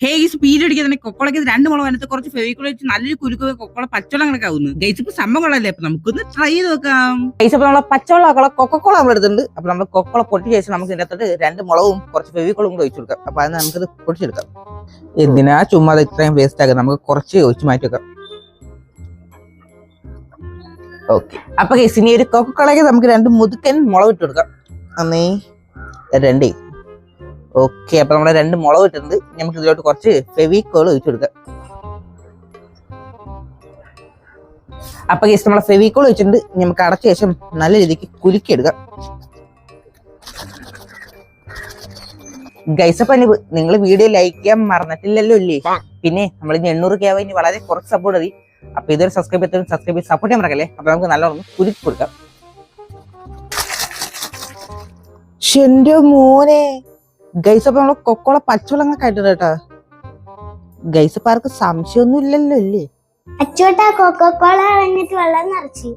Speed അടിക്കാൻ കൊക്കോളൊക്കെ 2 മുളക് അതിനകത്ത് കുറച്ച് ഫെവിക്കോൾ വെച്ച് നല്ലൊരു കുരുക്ക് കൊക്കോള പച്ചവെള്ളം കണക്കെ ആവുന്നു. ഗൈസ് ഇപ്പൊ സംഭവം കൊള്ളാല്ലേ, അപ്പൊ നമുക്കൊന്ന് ട്രൈ ചെയ്ത് നോക്കാം. ഗൈസ് അപ്പൊ നമ്മളെ പച്ചവെള്ളം കൊക്കോള നമ്മൾ എടുത്തിട്ടുണ്ട്. അപ്പൊ നമ്മൾ കൊക്കോള പൊട്ടി ശേഷം നമുക്ക് ഇതിനകത്തോട്ട് 2 മുളകും കുറച്ച് ഫെവിക്കോളും കൂടെ ഒഴിച്ചു കൊടുക്കാം. അപ്പൊ അതിന് നമുക്കിത് പൊടിച്ചെടുക്കാം. എന്തിനാ ചുമ്മാ ഇത്രയും വേസ്റ്റ് ആക്കാം, നമുക്ക് കുറച്ച് ഒഴിച്ച് മാറ്റി വെക്കാം. ഓക്കെ, അപ്പൊ ഗൈസ് ഇനി ഒരു കൊക്കോളയ്ക്ക് നമുക്ക് 2 മുതുക്കൻ മുളക് ഇട്ട് കൊടുക്കാം. 2. ഓക്കെ, അപ്പൊ നമ്മളെ 2 മുളക് ഇട്ടിട്ടുണ്ട്. നമുക്ക് ഇതിലോട്ട് കുറച്ച് ഫെവിക്കോൾ ഒഴിച്ചു കൊടുക്കാം. അപ്പൊ ഗൈസ് നമ്മളെ ഫെവിക്കോൾ വെച്ചിട്ടുണ്ട്. നമുക്ക് അടച്ച ശേഷം നല്ല രീതിക്ക് കുലുക്കിയെടുക്കാം. ഗൈസ് അപ്പൊ നിങ്ങൾ വീഡിയോ ലൈക്ക് ചെയ്യാൻ മറന്നിട്ടില്ലല്ലോ അല്ലേ? പിന്നെ നമ്മൾ 800K ആവാൻ ഇനി വളരെ കുറച്ച് സപ്പോർട്ട് മതി. അപ്പൊ ഇതൊരു സബ്സ്ക്രൈബ് ചെയ്ത് സപ്പോർട്ട് ചെയ്യാൻ മറക്കല്ലേ. അപ്പൊ നമുക്ക് നല്ലോണം കുലുക്കി കൊടുക്കാം. എന്റെ മോനെ ഗൈസ് അപ്പൊ നമ്മള് കൊക്കോള പച്ചവെള്ളങ്ങളൊക്കെ ആയിട്ടുണ്ട് കേട്ടാ. ഗൈസ് ഇപ്പൊ ആർക്ക് സംശയമൊന്നും ഇല്ലല്ലോ അല്ലേ? അച്ചോട്ടാ കൊക്കോള വെള്ളം നിറച്ച്